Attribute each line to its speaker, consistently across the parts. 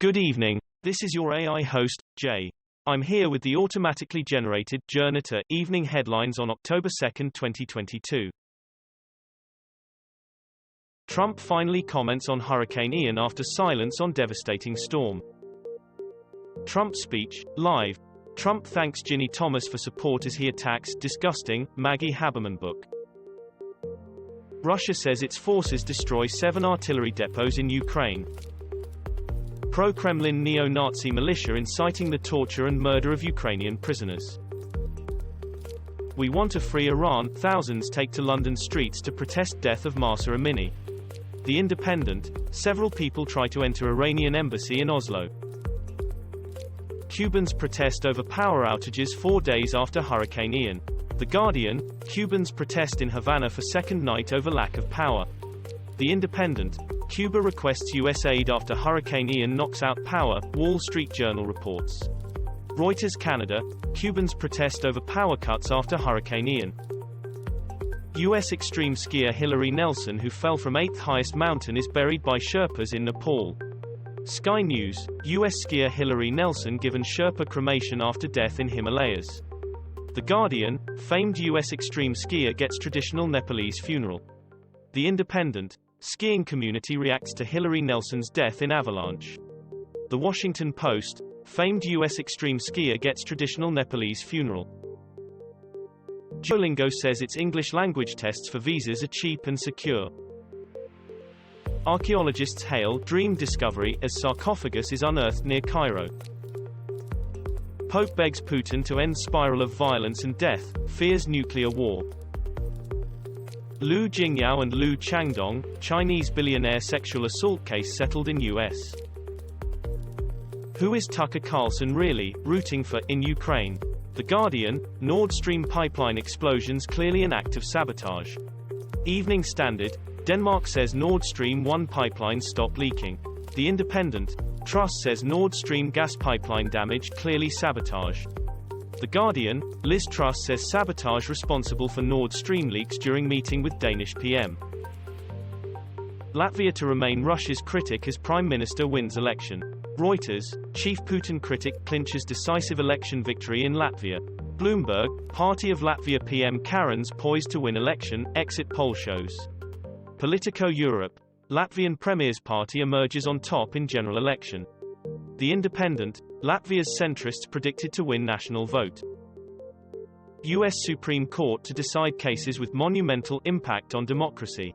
Speaker 1: Good evening, this is your AI host, Jay. I'm here with the automatically generated Journato evening headlines on October 2, 2022. Trump finally comments on Hurricane Ian after silence on devastating storm. Trump speech, live. Trump thanks Ginny Thomas for support as he attacks disgusting Maggie Haberman book. Russia says its forces destroy 7 artillery depots in Ukraine. Pro-Kremlin neo-Nazi militia inciting the torture and murder of Ukrainian prisoners. We want a free Iran. Thousands take to London streets to protest death of Mahsa Amini. The Independent. Several people try to enter Iranian embassy in Oslo. Cubans protest over power outages 4 days after Hurricane Ian. The Guardian. Cubans protest in Havana for second night over lack of power. The Independent. Cuba requests U.S. aid after Hurricane Ian knocks out power, Wall Street Journal reports. Reuters Canada. Cubans protest over power cuts after Hurricane Ian. U.S. extreme skier Hillary Nelson, who fell from 8th highest mountain, is buried by Sherpas in Nepal. Sky News. U.S. skier Hillary Nelson given Sherpa cremation after death in Himalayas. The Guardian. Famed U.S. extreme skier gets traditional Nepalese funeral. The Independent. Skiing community reacts to Hillary Nelson's death in avalanche. The Washington Post. Famed U.S. extreme skier gets traditional Nepalese funeral. Duolingo says its English language tests for visas are cheap and secure. Archaeologists hail dream discovery as sarcophagus is unearthed near Cairo. Pope begs Putin to end spiral of violence and death, fears nuclear war. Jingyao and Qiangdong, Chinese billionaire sexual assault case settled in U.S. Who is Tucker Carlson really rooting for in Ukraine? The Guardian. Nord Stream pipeline explosions clearly an act of sabotage. Evening Standard. Denmark says Nord Stream 1 pipeline stop leaking. The Independent. Truss says Nord Stream gas pipeline damage clearly sabotage. The Guardian. Liz Truss says sabotage responsible for Nord Stream leaks during meeting with Danish PM. Latvia to remain Russia's critic as Prime Minister wins election. Reuters. Chief Putin critic clinches decisive election victory in Latvia. Bloomberg. Party of Latvia PM Karins poised to win election, exit poll shows. Politico Europe. Latvian Premier's party emerges on top in general election. The Independent. Latvia's centrists predicted to win national vote. U.S. Supreme Court to decide cases with monumental impact on democracy.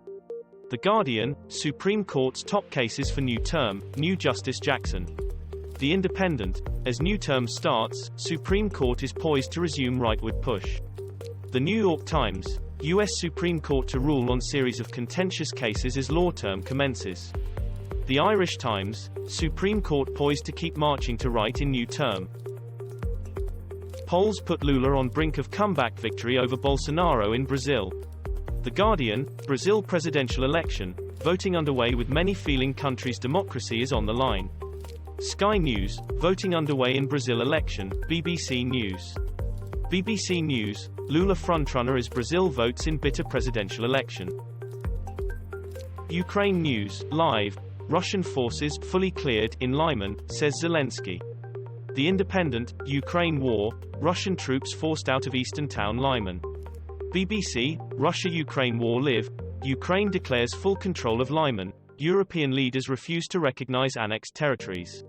Speaker 1: The Guardian. Supreme Court's top cases for new term, new Justice Jackson. The Independent. As new term starts, Supreme Court is poised to resume rightward push. The New York Times. U.S. Supreme Court to rule on series of contentious cases as law term commences. The Irish Times. Supreme Court poised to keep marching to right in new term. Polls put Lula on brink of comeback victory over Bolsonaro in Brazil. The Guardian. Brazil presidential election. Voting underway with many feeling country's democracy is on the line. Sky News. Voting underway in Brazil election. BBC News. BBC News. Lula frontrunner as Brazil votes in bitter presidential election. Ukraine News, live. Russian forces fully cleared in Lyman, says Zelensky. The Independent. Ukraine war. Russian troops forced out of eastern town Lyman. BBC. Russia-Ukraine war live. Ukraine declares full control of Lyman. European leaders refuse to recognize annexed territories.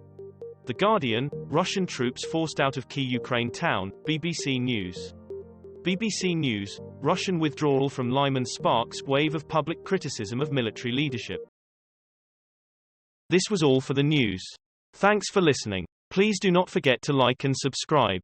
Speaker 1: The Guardian. Russian troops forced out of key Ukraine town. BBC News. BBC News. Russian withdrawal from Lyman sparks wave of public criticism of military leadership. This was all for the news. Thanks for listening. Please do not forget to like and subscribe.